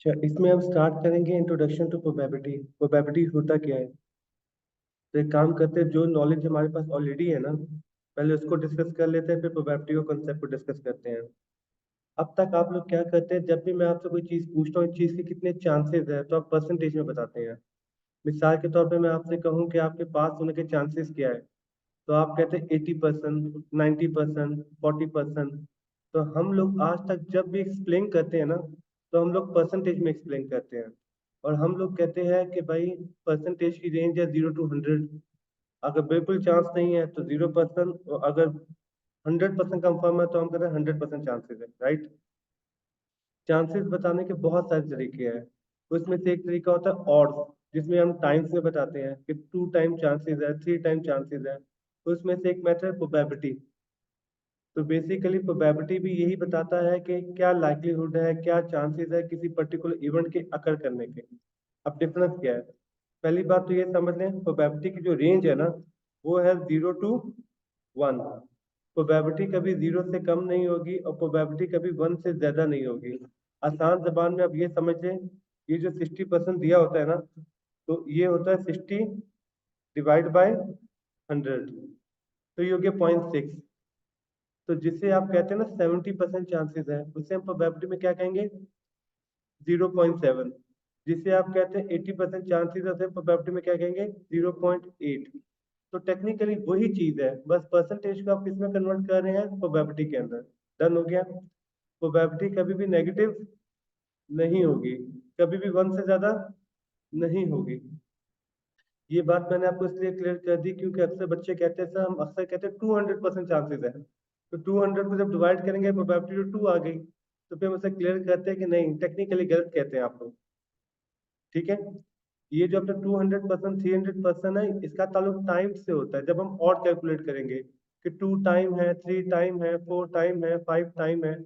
अच्छा, इसमें हम स्टार्ट करेंगे इंट्रोडक्शन टू प्रोबेबिलिटी। प्रोबेबिलिटी होता क्या है? तो एक काम करते हैं, जो नॉलेज हमारे पास ऑलरेडी है ना, पहले उसको डिस्कस कर लेते हैं, फिर प्रोबेबिलिटी को कंसेप्ट को डिस्कस करते हैं। अब तक आप लोग क्या करते हैं, जब भी मैं आपसे कोई चीज़ पूछता हूँ, इस चीज़ के कितने चांसेस है, तो आप परसेंटेज में बताते हैं। मिसाल के तौर पे मैं आपसे कहूँ कि आपके पास होने के चांसेस क्या है, तो आप कहते हैं 80%, 90%, 40%। तो हम लोग आज तक जब भी एक्सप्लेन करते हैं ना, तो हम लोग परसेंटेज में एक्सप्लेन करते हैं। और हम लोग कहते हैं कि भाई परसेंटेज की रेंज है 0 to 100। अगर बिल्कुल चांस नहीं है तो 0%, और अगर 100% कंफर्म है तो हम कहते हैं 100% चांसेस है, राइट। चांसेस बताने के बहुत सारे तरीके हैं। उसमें से एक तरीका होता है ऑड्स, जिसमें हम टाइम्स में बताते हैं कि 2 टाइम चांसेस है, 3 टाइम चांसेस है। उसमें से एक मेथड है प्रोबेबिलिटी। तो बेसिकली प्रोबेबिलिटी भी यही बताता है कि क्या लाइक्लीहुड है, क्या चांसेस है किसी पर्टिकुलर इवेंट के अकर करने के। अब डिफरेंस क्या है? पहली बात तो ये समझ लें, प्रोबेबिलिटी की जो रेंज है ना, वो है 0 to 1। प्रोबेबिलिटी कभी 0 से कम नहीं होगी और प्रोबेबिलिटी कभी 1 से ज्यादा नहीं होगी। आसान जबान में अब ये समझ लें, ये जो 60% दिया होता है ना, तो ये होता है 60 डिवाइड बाय 100, तो ये हो गया 0.6। तो जिसे आप कहते हैं ना 70% चांसेस है, उसे हम प्रोबेबिलिटी में क्या कहेंगे? 0.7। जिसे आप कहते हैं 80% चांसेस है, उसे प्रोबेबिलिटी में क्या कहेंगे? 0.8। तो टेक्निकली वही चीज है, बस परसेंटेज को आप किस में कन्वर्ट कर रहे हैं? प्रोबेबिलिटी के अंदर। डन हो गया। प्रोबेबिलिटी कभी भी नेगेटिव नहीं होगी, कभी भी 1 से ज्यादा नहीं होगी। ये बात मैंने आपको इसलिए क्लियर कर दी क्योंकि अक्सर बच्चे कहते हैं सर, हम अक्सर कहते हैं 200% चांसेस है। तो 200 को जब डिवाइड करेंगे प्रोबेबिलिटी तो 2 आ गई। तो फिर हम उसे क्लियर करते हैं कि नहीं, टेक्निकली गलत कहते हैं आप लोग। ठीक है। ये जो अपना 200%, 300% है, इसका ताल्लुक टाइम से होता है। जब हम और कैलकुलेट करेंगे कि 2 टाइम है, 3 टाइम है, 4 टाइम है, 5 टाइम है,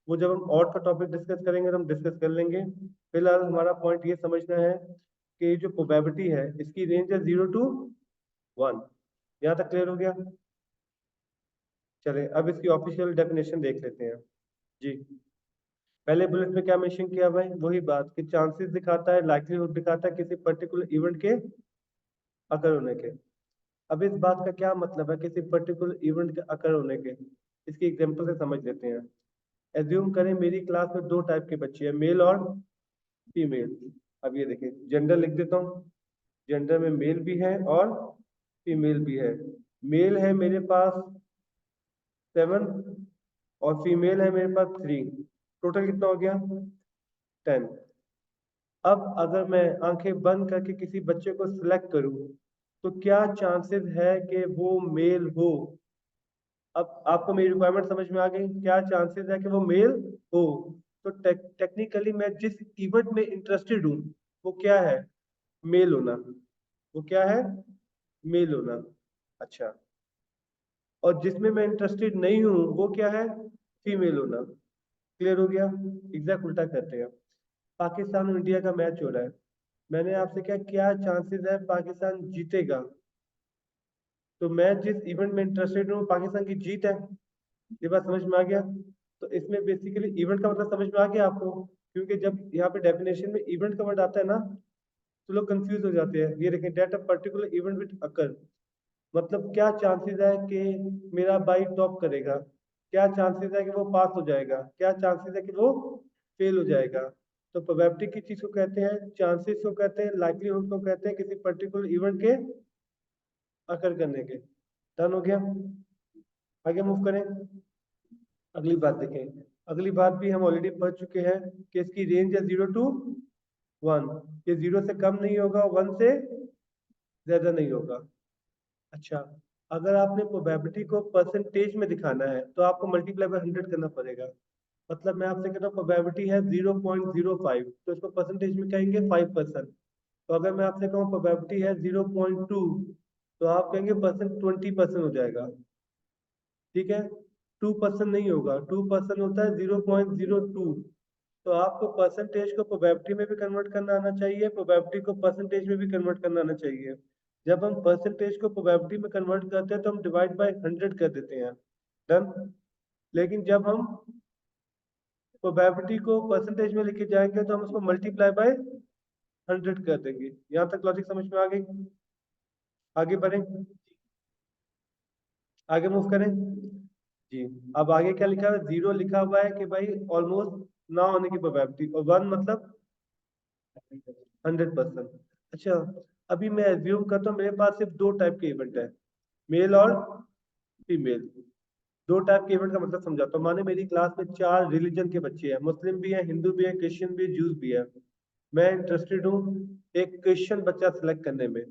वो जब हम और का टॉपिक डिस्कस करेंगे तो हम डिस्कस कर लेंगे। फिलहाल हमारा पॉइंट ये समझना है कि ये जो प्रोबेबिलिटी है, इसकी रेंज है 0 to 1। यहाँ तक क्लियर हो गया? चले अब इसकी ऑफिशियल डेफिनेशन देख लेते हैं। जी, पहले बुलेट में क्या मेंशन किया भाई? वही बात कि चांसेस दिखाता है, लाइक्लीहुड दिखाता है किसी पर्टिकुलर इवेंट के अकर होने के। अब इस बात का क्या मतलब है किसी पर्टिकुलर इवेंट के अकर होने के? इसकी एग्जांपल से समझ लेते हैं। एज्यूम करें मेरी क्लास में 2 टाइप के बच्चे हैं, मेल और फीमेल। अब ये देखिए, जेंडर लिख देता हूँ। जेंडर में मेल भी है और फीमेल भी है। मेल है मेरे पास 7 और फीमेल है मेरे पास 3। टोटल कितना हो गया? 10। अब अगर मैं आंखें बंद करके किसी बच्चे को सिलेक्ट करूं, तो क्या चांसेस है कि वो मेल हो? अब आपको मेरी रिक्वायरमेंट समझ में आ गई, क्या चांसेस है कि वो मेल हो? तो टेक्निकली मैं जिस इवेंट में इंटरेस्टेड हूँ, वो क्या है? मेल होना। वो क्या है? मेल होना। अच्छा, और जिसमें मैं इंटरेस्टेड नहीं हूँ वो क्या है? फीमेल होना। क्लियर हो गया? एग्जैक्ट उल्टा करते हैं। पाकिस्तान और इंडिया का मैच हो रहा है। मैंने आपसे क्या चांसेस है पाकिस्तान जीतेगा? तो मैं जिस इवेंट में इंटरेस्टेड हूँ, पाकिस्तान की जीत है। ये बात समझ में आ गया? तो इसमें बेसिकली इवेंट का मतलब समझ में आ गया आपको? क्योंकि जब यहाँ पे डेफिनेशन में इवेंट का वर्ड आता है ना, तो लोग कंफ्यूज हो जाते हैं। ये देखें, that a particular event which occur, मतलब क्या चांसेस है कि मेरा भाई टॉप करेगा, क्या चांसेस है कि वो पास हो जाएगा, क्या चांसेस है कि वो फेल हो जाएगा। तो प्रोबेबिलिटी की चीज को कहते हैं, चांसेस को कहते हैं, लाइक्लीहुड को कहते हैं किसी पर्टिकुलर इवेंट के अकर करने के। डन हो गया? आगे मूव करें। अगली बात देखें। अगली बात भी हम ऑलरेडी पढ़ चुके हैं कि इसकी रेंज है 0 to 1। ये 0 से कम नहीं होगा, 1 से ज्यादा नहीं होगा। अच्छा, अगर आपने प्रोबेबिलिटी को परसेंटेज में दिखाना है तो आपको मल्टीप्लाई बाय 100 करना पड़ेगा। मतलब मैं आपसे कहता हूँ प्रोबेबिलिटी है 0.05, तो इसको परसेंटेज में कहेंगे 5%। तो अगर मैं आपसे कहूँ प्रोबेबिलिटी है 0.2, तो आप कहेंगे परसेंट 20% हो जाएगा। ठीक है। 2% नहीं होगा, 2% होता है 0.02। तो आपको परसेंटेज को प्रोबेबिलिटी में भी कन्वर्ट करना आना चाहिए, प्रोबेबिलिटी को परसेंटेज में भी कन्वर्ट करना आना चाहिए। जब हम परसेंटेज को प्रोबेबिलिटी में कन्वर्ट करते हैं तो हम डिवाइड बाय 100 कर देते हैं। डन। लेकिन जब हम प्रोबेबिलिटी को परसेंटेज में लेके जाएंगे तो हम उसको मल्टीप्लाई बाय 100 कर देंगे। यहाँ तक लॉजिक समझ में आ गई? आगे बढ़ें, आगे मूव करें जी। अब आगे क्या लिखा है? 0 लिखा हुआ है कि भाई ऑलमोस्ट ना होने की प्रोबेबिलिटी, और 1 मतलब 100%। अच्छा, अभी मैं एज्यूम करता हूँ मेरे पास सिर्फ 2 टाइप के इवेंट है, मेल और फीमेल। 2 टाइप के इवेंट का मतलब समझाता हूँ। माने मेरी क्लास में 4 रिलीजन के बच्चे हैं, मुस्लिम भी है, हिंदू भी है, क्रिश्चियन भी है, जूस भी है। मैं इंटरेस्टेड हूँ एक क्रिश्चियन बच्चा सिलेक्ट करने में,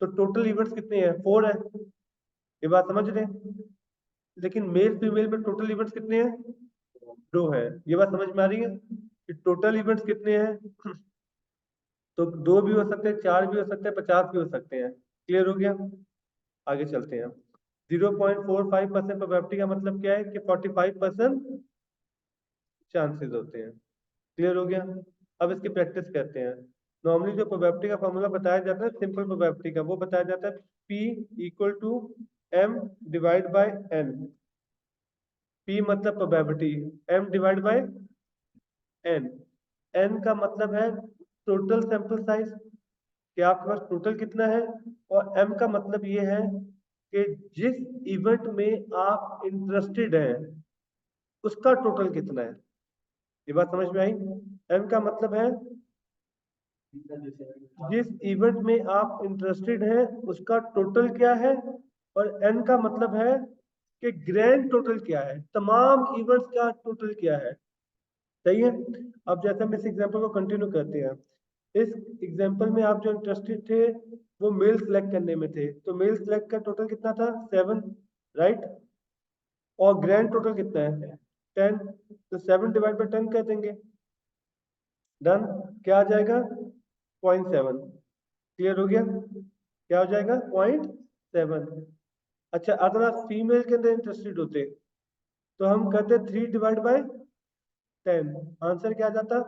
तो टोटल इवेंट्स कितने हैं? 4 है, ये बात समझ रहे हैं? लेकिन मेल फीमेल में टोटल इवेंट्स कितने हैं? 2 है। ये बात समझ में आ रही है कि टोटल इवेंट्स कितने हैं? तो 2 भी हो सकते हैं, 4 भी हो सकते हैं, 50 भी हो सकते हैं। क्लियर हो गया? आगे चलते हैं। 0.45% प्रोबेबिलिटी का मतलब क्या है कि 45% चांसेस होते हैं। क्लियर हो गया? अब इसकी प्रैक्टिस करते हैं। नॉर्मली जो प्रोबेबिलिटी का फॉर्मूला बताया जाता है सिंपल प्रोबेबिलिटी का, वो बताया जाता है P equal to M divide by N। P मतलब probability, M divide by N। N का मतलब है टोटल सैंपल साइज, कि आपके पास टोटल कितना है, और M का मतलब ये है कि जिस इवेंट में आप इंटरेस्टेड हैं उसका टोटल कितना है। ये बात समझ में आई? M का मतलब है जिस इवेंट में आप इंटरेस्टेड हैं उसका टोटल क्या है, और N का मतलब है कि ग्रैंड टोटल क्या है, तमाम इवेंट्स का टोटल क्या है। सही है? अब जैसे हम इस एग्जांपल को कंटिन्यू करते हैं, इस एग्जांपल में आप जो इंटरेस्टेड थे वो मेल सेलेक्ट करने में थे, तो मेल सेलेक्ट का टोटल कितना था? 7, राइट? और ग्रैंड टोटल कितना है? 10। तो 7 डिवाइड बाई 10 कर देंगे, डन। क्या आ जाएगा? 0.7। क्लियर हो गया? क्या हो जाएगा? 0.7। अच्छा, अगर आप फीमेल के अंदर इंटरेस्टेड होते तो हम करते 3 डिवाइड बाय 10, आंसर क्या आ जाता?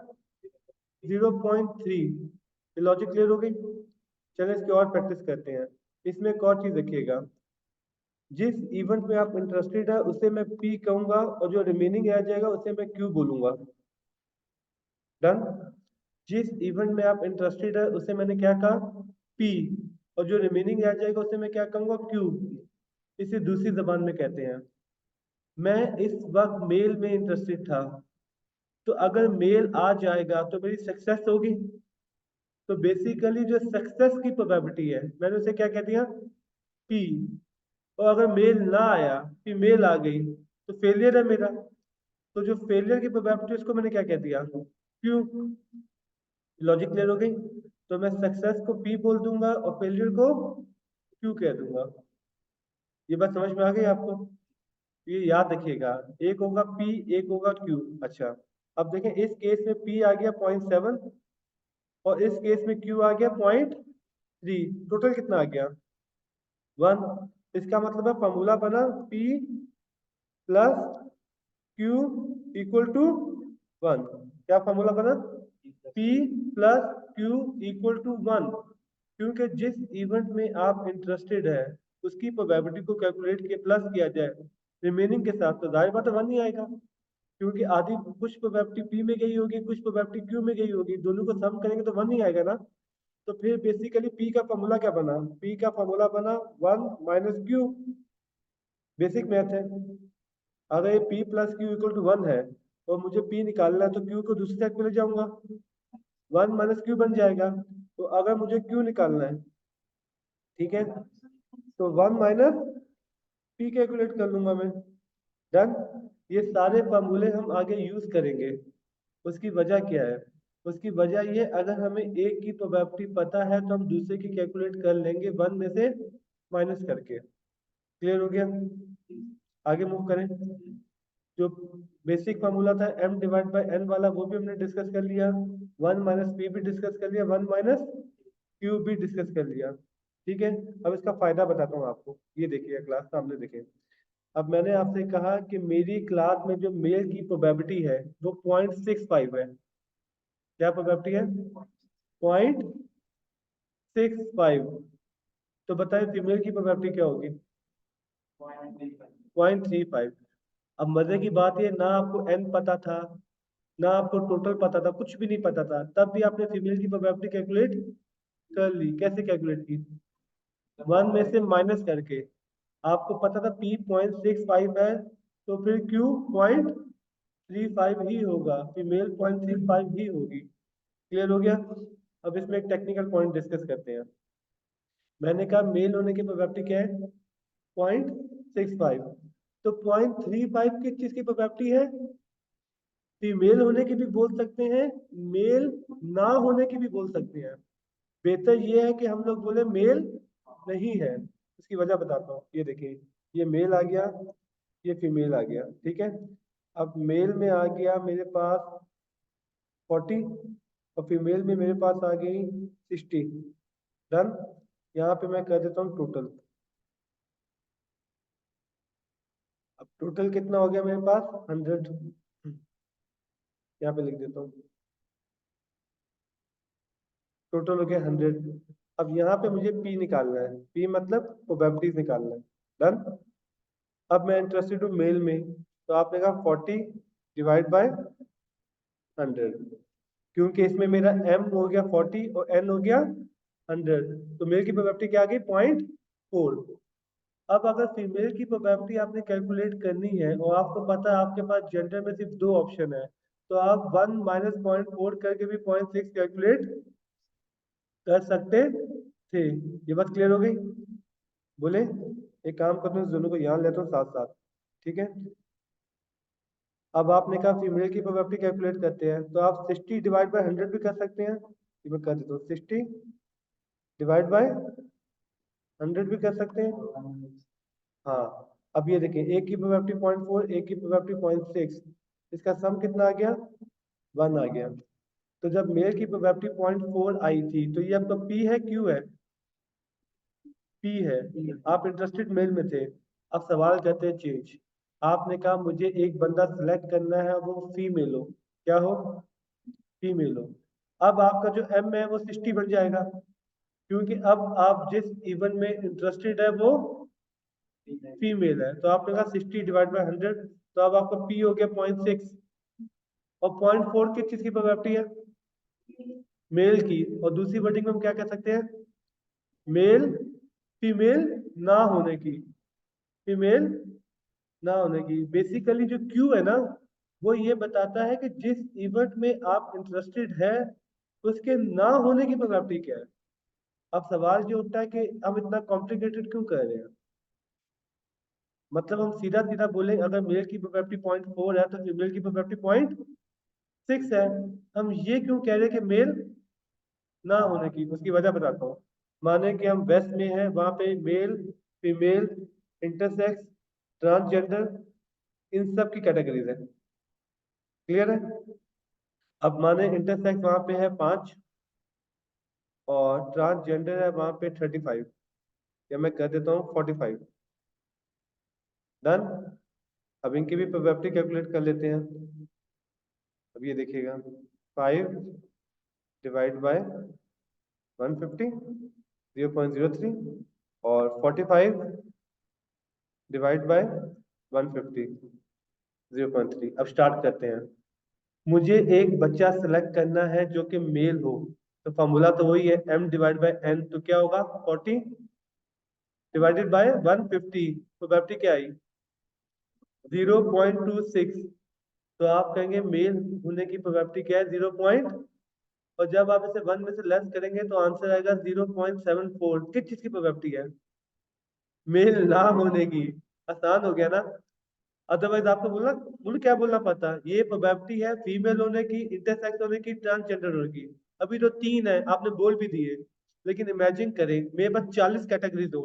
0.3। लॉजिक क्लियर हो गई? चलिए इसकी और प्रैक्टिस करते हैं। इसमें एक और चीज रखिएगा, जिस इवेंट में आप इंटरेस्टेड है उसे मैं P कहूंगा, और जो रिमेनिंग रह जाएगा उसे मैं Q बोलूंगा। डन। जिस इवेंट में आप इंटरेस्टेड है उसे मैंने क्या कहा? P, और जो रिमेनिंग रह जाएगा उसे मैं क्या कहूंगा? Q। इसे दूसरी जबान में कहते हैं, मैं इस वक्त मेल में इंटरेस्टेड था, तो अगर मेल आ जाएगा तो मेरी सक्सेस होगी। तो बेसिकली जो सक्सेस की प्रोबेबिलिटी है मैंने उसे क्या कह दिया? P। और अगर मेल ना आया, फीमेल आ गई, तो फेलियर है मेरा। तो जो फेलियर की प्रोबेबिलिटी उसको मैंने क्या कह दिया? Q। लॉजिक क्लियर हो गई? तो मैं सक्सेस को P बोल दूंगा और फेलियर को Q कह दूंगा। ये बात समझ में आ गई आपको? ये याद रखिएगा, एक होगा P, एक होगा Q। अच्छा, अब देखें इस केस में P आ गया 0.7, और इस केस में Q आ गया 0.3। टोटल कितना आ गया? 1। इसका मतलब है फॉर्मूला बना P plus Q equal to 1। क्या फॉर्मूला बना? P plus Q equal to 1। क्योंकि जिस इवेंट में आप इंटरेस्टेड है उसकी प्रोबेबिलिटी को कैलकुलेट किया, प्लस किया जाए रिमेनिंग के साथ, तो जाहिर बात है 1 नहीं आएगा, क्योंकि आधी कुछ प्रोबेबिलिटी P में गई होगी, कुछ प्रोबेबिलिटी Q में गई होगी, दोनों को सम करेंगे तो 1 नहीं आएगा ना। तो फिर बेसिकली P का फॉर्मूला क्या बना? P का फॉर्मूला बना 1 माइनस Q। बेसिक मैथ है। अगर ये P plus Q equal to 1 है और मुझे P निकालना है तो Q को दूसरी साइड पे ले जाऊंगा, 1 माइनस Q बन जाएगा। तो अगर मुझे Q निकालना है, ठीक है, तो 1 माइनस P कैलकुलेट कर लूंगा मैं। डन। ये सारे फार्मूले हम आगे यूज करेंगे। उसकी वजह क्या है? उसकी वजह ये, अगर हमें एक की प्रोबेबिलिटी पता है तो हम दूसरे की कैलकुलेट कर लेंगे 1 में से माइनस करके। क्लियर हो गया? आगे मूव करें। जो बेसिक फार्मूला था M डिवाइड बाय N वाला, वो भी हमने डिस्कस कर लिया। 1 माइनस P भी डिस्कस कर लिया, 1 माइनस Q भी डिस्कस कर लिया। ठीक है, अब इसका फायदा बताता हूँ आपको। ये देखिए क्लास सामने देखें। अब मैंने आपसे कहा कि मेरी क्लास में जो मेल की प्रोबेबिलिटी है वो 0.65 है। क्या प्रोबेबिलिटी है? 0.65। तो बताएं फीमेल की प्रोबेबिलिटी क्या होगी? 0.35। अब मजे की बात ये, ना आपको N पता था ना आपको टोटल पता था, कुछ भी नहीं पता था, तब भी आपने फीमेल की प्रोबेबिलिटी कैलकुलेट कर ली। कैसे कैलकुलेट की? 1 में से माइनस करके। आपको पता था P 0.65 है, तो फिर Q 0.35 ही होगा, फीमेल 0.35 ही होगी। क्लियर हो गया? अब इसमें एक टेक्निकल पॉइंट डिस्कस करते हैं। मैंने कहा मेल होने की प्रोबेबिलिटी क्या है? 0.65। तो 0.35 किस चीज की प्रोबेबिलिटी है? फीमेल होने की भी बोल सकते हैं, मेल ना होने की भी बोल सकते हैं। बेहतर ये है कि हम लोग बोले मेल नहीं है। इसकी वजह बताता हूँ। ये देखिए, ये मेल आ गया, ये फीमेल आ गया, ठीक है। अब मेल में आ गया मेरे पास 40 और फीमेल में मेरे पास आ गई 60। डन। यहाँ पे मैं कर देता हूँ टोटल। अब टोटल कितना हो गया मेरे पास? 100। यहाँ पे लिख देता हूँ, टोटल हो गया 100। अब यहाँ पे मुझे पी निकालना है, पी मतलब प्रोबेबिलिटीज निकालना है। डन। अब मैं इंटरेस्टेड हूँ मेल में, तो आपने कहा 40 डिवाइड बाय 100, क्योंकि इसमें मेरा m हो गया 40 और n हो गया 100, तो मेल की प्रोबेबिलिटी क्या आ गई? 0.4। अब अगर फीमेल की प्रोबेबिलिटी आपने कैलकुलेट करनी है और आपको पता है आपके पास जेंडर में सिर्फ 2 ऑप्शन है, तो आप 1 माइनस 0.4 करके भी 0.6 कैलकुलेट कर सकते थे। ये बात क्लियर हो गई? बोले एक काम करता हूँ, दोनों को यहाँ लेता हूँ साथ साथ, ठीक है। अब आपने कहा फीमेल की प्रोबेबिलिटी कैलकुलेट करते हैं, तो आप 60 डिवाइड बाय 100 भी कर सकते हैं। ये मैं कर देता हूँ, 60 डिवाइड बाय 100 भी कर सकते हैं। हाँ। अब ये देखिए, एक की प्रोबेबिलिटी 0.4, एक की प्रोबेबिलिटी 0.6, इसका सम कितना आ गया? 1 आ गया। तो जब मेल की प्रोबेबिलिटी 0.4 आई थी, तो ये आपका पी है, क्यू है? पी है। आप इंटरेस्टेड मेल में थे। अब सवाल कहते हैं चेंज। आपने कहा मुझे एक बंदा सिलेक्ट करना है, वो फीमेल हो। क्या हो? फीमेल हो। अब आपका जो एम है वो 60 बन जाएगा, क्योंकि अब आप जिस इवन में इंटरेस्टेड है वो फीमेल है। तो आपने कहा 60 डिवाइड बाय 100, तो अब आपका पी हो गया 0.6। और 0.4 किस चीज की प्रोबेबिलिटी है? मेल की। और दूसरी वर्डिंग में हम क्या कह सकते हैं? मेल फीमेल ना होने की। फीमेल ना होने की। बेसिकली जो क्यू है ना, वो ये बताता है कि जिस इवेंट में आप इंटरेस्टेड है उसके ना होने की प्रोबेबिलिटी क्या है। अब सवाल ये उठता है कि हम इतना कॉम्प्लिकेटेड क्यों कर रहे हैं? मतलब हम सीधा सीधा बोले अगर मेल की प्रोबेबिलिटी 0.4 है तो फीमेल की प्रोबेबिलिटी 0.6 है। हम ये क्यों कह रहे हैं कि मेल ना होने की? उसकी वजह बताता हूँ। माने कि हम वेस्ट में हैं, वहां पे मेल, फीमेल, इंटरसेक्स, ट्रांसजेंडर, इन सब की कैटेगरीज है। क्लियर है? अब माने इंटरसेक्स वहां पे है 5 और ट्रांसजेंडर है वहां पे 35, या मैं कह देता हूँ 45। डन। अब इनकी भी प्रोबेबिलिटी कैलकुलेट कर लेते हैं। अब ये देखिएगा, 5 डिवाइड बाय 150, 0.03, और 45 डिवाइड बाय 150, 0.3। अब स्टार्ट करते हैं। मुझे एक बच्चा सेलेक्ट करना है जो कि मेल हो, तो फॉर्मूला तो वही है, m डिवाइड बाय n। तो क्या होगा? 40 डिवाइडेड बाय 150। प्रोबेबिलिटी क्या आई? 0.26। तो आप कहेंगे मेल होने की प्रोबेबिलिटी क्या है? 0 पॉइंट, और जब आप इसे 1 में से लेस करेंगे तो आंसर आएगा 0.74। किस चीज की प्रोबेबिलिटी है? मेल ना होने की। आसान हो गया ना? अदरवाइज आपको बोलना, बोल क्या बोलना पड़ता? ये प्रोबेबिलिटी है फीमेल होने की, इंटरसेक्स होने की, ट्रांसजेंडर होने की। अभी तो 3 है, आपने बोल भी दिए। लेकिन इमेजिन करें मेरे पास 40 कैटेगरीज हो,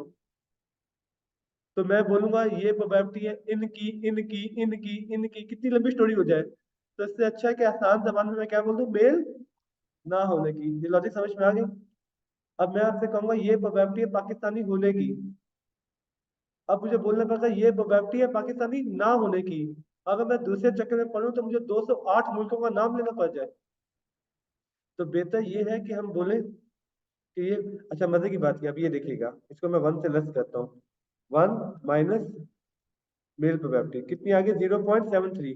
तो मैं बोलूंगा ये प्रोबेबिलिटी है इनकी, इनकी, इनकी, इनकी, कितनी लंबी स्टोरी हो जाए। तो इससे अच्छा है कि आसान जबान में मैं क्या बोल दूं? मेल ना होने की। ये लॉजिक समझ में आ गई? अब मैं आपसे कहूंगा ये प्रोबेबिलिटी है पाकिस्तानी होने की। अब मुझे बोलना पड़ता है ये प्रोबेबिलिटी है पाकिस्तानी ना होने की। अगर मैं दूसरे चक्कर में पढ़ूं तो मुझे 208 मुल्कों का नाम लेना पड़ जाए। तो बेहतर ये है कि हम बोले कि ये, अच्छा मजे की बात की, अब ये देखिएगा, इसको मैं 1 से लेस करता हूँ। 1 माइनस मेल प्रोबेबिलिटी कितनी आ गई? 0.73।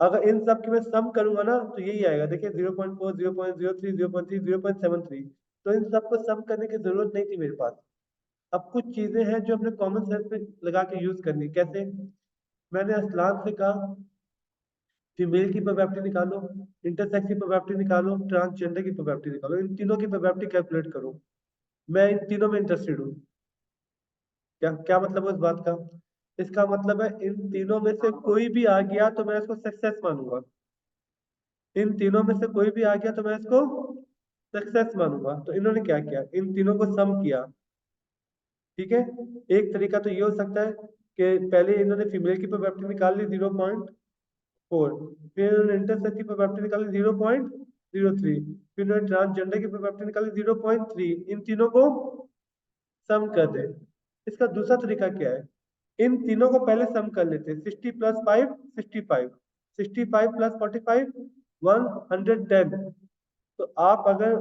अगर इन सब की मैं सम करूंगा ना तो यही आएगा, देखिए 0.4, 0.03, 0.3, 0.73। तो इन सबको सम करने की जरूरत नहीं थी मेरे पास। अब कुछ चीजें हैं जो अपने कॉमन सेंस में लगा के यूज करनी। कैसे? मैंने असलान से कहा फीमेल की प्रोबेबिलिटी निकालो, इंटरसेक्स की प्रोबेबिलिटी निकालो, ट्रांसजेंडर की प्रोबेबिलिटी निकालो, इन तीनों की प्रोबेबिलिटी कैलकुलेट करो। मैं इन तीनों में इंटरेस्टेड हूँ। क्या क्या मतलब है इस बात का? इसका मतलब है इन तीनों में से कोई भी आ गया तो मैं इसको सक्सेस मानूंगा। इन तीनों में से कोई भी आ गया तो मैं इसको सक्सेस मानूंगा। तो इन्होंने क्या किया, इन तीनों को सम किया। ठीक है। एक तरीका तो ये हो सकता है कि पहले इन्होंने फीमेल की प्रोबेबिलिटी निकाल ली 0.4, फिर इन्होंने इंटरसेक्स की प्रोबेबिलिटी निकाली 0.03, फिर इन्होंने ट्रांसजेंडर की प्रोबेबिलिटी निकाली 0.3। इन तीनों को सम कर दे। इसका दूसरा तरीका क्या है, इन तीनों को पहले सम कर लेते हैं। 60 प्लस 5 65, 65 प्लस 45 110। तो आप अगर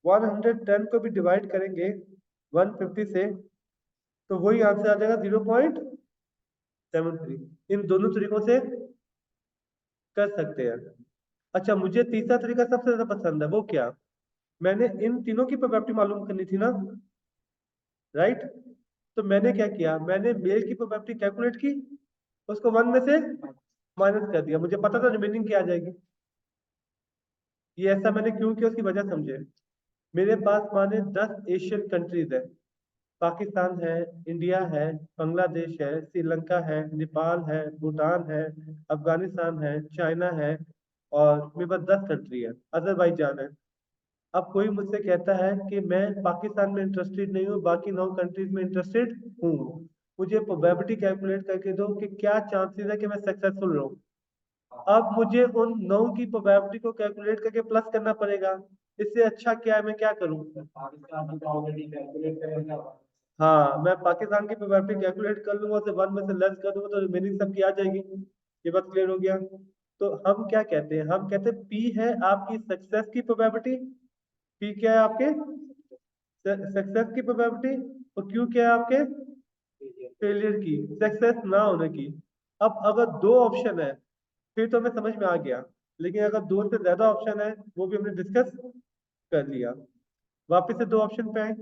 110 को भी डिवाइड करेंगे 150 से तो वही आंसर आ जाएगा 0.73। इन दोनों तरीकों से कर सकते हैं। अच्छा, मुझे तीसरा तरीका सबसे ज्यादा पसंद है। वो क्या? मैंने इन तीनों की प्रोबेबिलिटी मालूम करनी थी ना, राइट? तो मैंने क्या किया, मैंने मेल की प्रोबेबिलिटी कैलकुलेट की, उसको 1 में से माइनस कर दिया। मुझे पता था रिमेनिंग क्या आ जाएगी। ये ऐसा मैंने क्यों किया, उसकी वजह समझे। मेरे पास माने 10 एशियन कंट्रीज है। पाकिस्तान है, इंडिया है, बांग्लादेश है, श्रीलंका है, नेपाल है, भूटान है, अफगानिस्तान है, चाइना है, और मेरे पास 10 कंट्री है, अजरबैजान है। अब कोई मुझसे कहता है कि मैं पाकिस्तान में इंटरेस्टेड नहीं हूँ, बाकी 9 कंट्रीज में इंटरेस्टेड हूँ, मुझे प्रोबेबिलिटी कैलकुलेट करके दो कि क्या चांसेस है कि मैं सक्सेसफुल रहूँ। अब मुझे उन 9 की प्रोबेबिलिटी को कैलकुलेट करके प्लस करना पड़ेगा। इससे अच्छा क्या है, मैं क्या करूँ? हाँ, मैं पाकिस्तान की प्रोबेबिलिटी कैलकुलेट कर लूंगा, उसे 1 में से लेस कर दूंगा तो रिमेनिंग सबकी आ जाएगी। ये बात क्लियर हो गया? तो हम क्या कहते हैं, हम कहते हैं पी है आपकी सक्सेस की प्रोबेबिलिटी। पी क्या है आपके सक्सेस की प्रोबेबिलिटी, और क्यू क्या है आपके फेलियर की, सक्सेस ना होने की। अब अगर दो ऑप्शन है फिर तो हमें समझ में आ गया, लेकिन अगर दो से ज्यादा ऑप्शन है वो भी हमने डिस्कस कर लिया। वापस से दो ऑप्शन पे आए,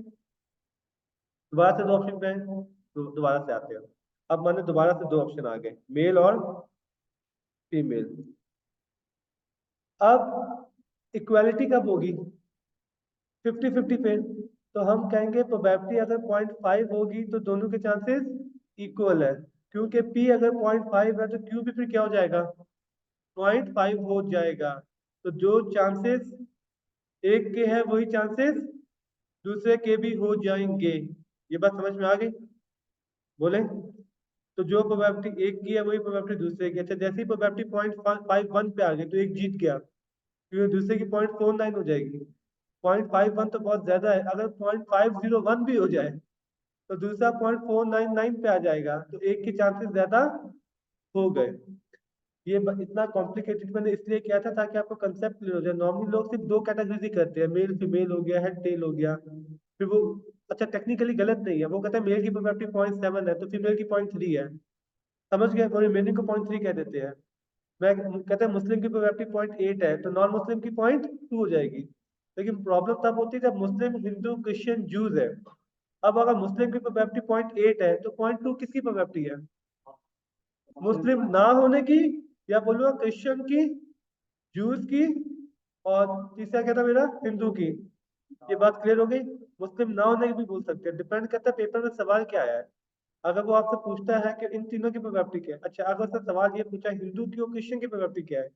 दोबारा से दो ऑप्शन पे आए, तो दोबारा से आते हैं। अब माने दोबारा से दो ऑप्शन आ गए, मेल और फीमेल। अब इक्वालिटी कब होगी? 50-50 पे। तो हम कहेंगे प्रोबेबिलिटी अगर 0.5 होगी तो दोनों के चांसेस इक्वल है, क्योंकि पी अगर 0.5 है तो क्यू भी फिर क्या हो जाएगा, 0.5 हो जाएगा। तो जो चांसेस एक के हैं वही चांसेस दूसरे के भी हो जाएंगे। ये बात समझ में आ गई? बोले तो जो प्रोबेबिलिटी एक की है वही प्रोबेबिलिटी दूसरे की। अच्छा, जैसे ही प्रोबेबिलिटी 0.51 पे आ गई तो एक जीत गया, क्योंकि दूसरे की 0.49 हो जाएगी। 0.51 तो बहुत ज्यादा है, अगर 0.501 भी हो जाए तो दूसरा 0.499 पे आ जाएगा, तो एक के चांसेस ज्यादा हो गए। ये इतना कॉम्प्लिकेटेड मैंने इसलिए किया था ताकि आपको कंसेप्ट क्लियर हो जाए। नॉर्मली लोग सिर्फ दो कैटेगरीज ही करते हैं, मेल फीमेल हो गया, हेड टेल हो गया, फिर वो अच्छा टेक्निकली गलत नहीं है, वो कहते हैं मेल की प्रोबेबिलिटी 0.7 है तो फीमेल की 0.3 है, समझ गए, और रिमेनिंग को 0.3 कह देते हैं। मैं कहते हैं मुस्लिम की प्रोबेबिलिटी 0.8 है तो नॉन मुस्लिम की 0.2 हो जाएगी। लेकिन प्रॉब्लम तब होती है जब मुस्लिम, हिंदू, क्रिश्चियन, जूज है। अब अगर मुस्लिम की प्रोबेबिलिटी 0.8 है तो 0.2 किसकी प्रोबेबिलिटी है? मुस्लिम ना होने की, या बोलूंगा क्रिश्चियन की, जूस की, और तीसरा क्या था मेरा, हिंदू की। ये बात क्लियर हो गई? मुस्लिम ना होने की भी बोल सकते हैं, डिपेंड करता है पेपर में सवाल क्या आया है। अगर वो आपसे पूछता है कि इन तीनों की प्रोबेबिलिटी क्या है, अच्छा अगर उसने सवाल ये पूछा हिंदू की और क्रिश्चियन की प्रोबेबिलिटी क्या है,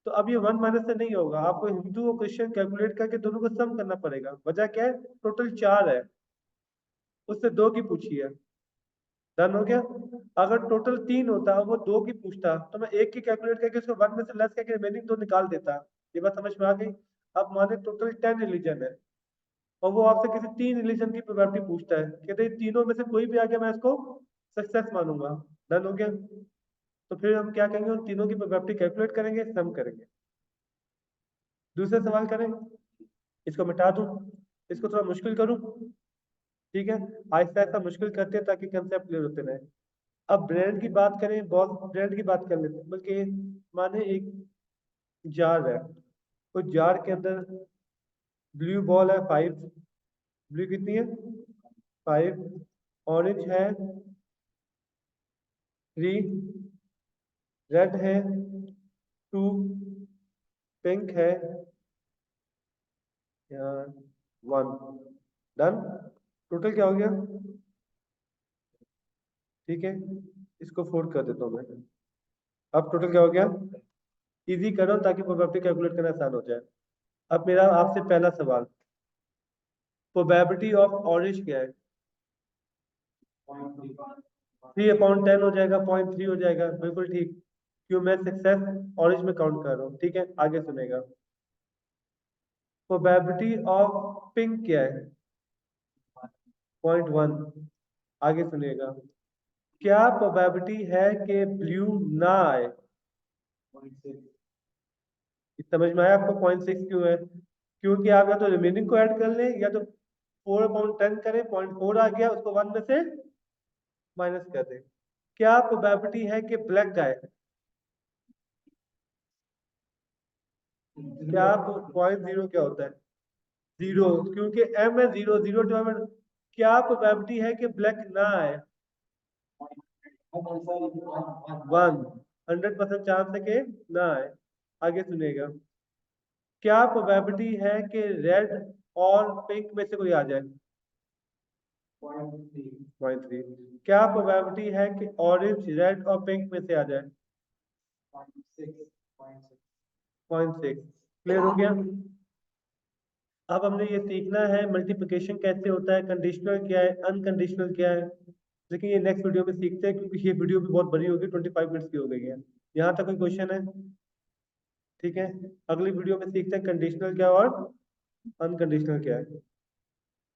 तो अब ये 1 माइनस से नहीं होगा, आपको हिंदू और क्रिश्चियन कैलकुलेट करके दोनों को सम करना पड़ेगा। वजह क्या है, टोटल 4 है, उससे 2 की पूछी है। डन हो गया? अगर टोटल 3 होता और वो 2 की पूछता तो मैं एक की कैलकुलेट करके उसको 1 में से लेस करके रिमेनिंग 2 निकाल देता। ये बात समझ में आ गई? अब माने टोटल 10 रिलीजन है और वो आपसे किसी 3 रिलीजन की प्रोबेबिलिटी पूछता है, कहते हैं तीनों में से कोई भी आ गया मैं इसको सक्सेस मानूंगा। डन हो गया? तो फिर हम क्या करेंगे, उन तीनों की प्रोबेबिलिटी कैलकुलेट करेंगे, सम करेंगे। दूसरा सवाल करें, इसको मिटा दूं, इसको थोड़ा मुश्किल करूं? ठीक है, आहिस्ता आहिस्ता मुश्किल करते हैं ताकि कंसेप्ट क्लियर होते रहे। अब ब्रांड की बात करें, बहुत ब्रांड की बात कर लेते हैं, बल्कि माने एक जार है, उस जार के अंदर ब्लू बॉल है 5, ब्लू कितनी है 5, ऑरेंज है 3, रेड है 2, पिंक है 1। डन। टोटल क्या हो गया? ठीक है, इसको फोल्ड कर देता हूँ मैं। अब टोटल क्या हो गया? इजी करो ताकि प्रोबेबिलिटी कैलकुलेट करना आसान हो जाए। अब मेरा आपसे पहला सवाल, प्रोबेबिलिटी ऑफ ऑरेंज क्या है? 3/10 हो जाएगा, 0.3 हो जाएगा, बिल्कुल ठीक। क्यों? मैं सक्सेस ऑरेंज में काउंट कर रहा हूँ। ठीक है, आगे सुनेगा। प्रोबेबिलिटी ऑफ पिंक क्या है? 0.1। आगे सुनिएगा। क्या प्रोबेबिलिटी है कि ब्लू ना आए? समझ में आया आपको 0.6 क्यों है? क्योंकि आप या तो रिमेनिंग को ऐड कर लें या तो 4/10 करें, 0.4 आ गया उसको 1 में से माइनस कर दें। क्या प्रोबेबिलिटी है कि ब्लैक आए? क्या 0.0 क्या होता है? 0, क्योंकि m है 0, 0 डिवाइड। क्या प्रोबेबिलिटी है कि ब्लैक ना आए? 1। 100% चांस है कि ना आए। आगे सुनिएगा। क्या प्रोबेबिलिटी है कि रेड और पिंक में से कोई आ जाए? 0.3। क्या प्रोबेबिलिटी है कि ऑरेंज रेड और पिंक में से आ जाए? 0.6। क्लियर हो गया? अब हमने ये सीखना है मल्टीप्लिकेशन कैसे होता है, कंडीशनल क्या है, अनकंडीशनल क्या है। लेकिन ये नेक्स्ट वीडियो में सीखते हैं, क्योंकि ये वीडियो भी बहुत बड़ी होगी, 25 मिनट्स की हो गई है। यहाँ तक कोई क्वेश्चन है? ठीक है, अगली वीडियो में सीखते हैं कंडीशनल क्या और अनकंडीशनल क्या है।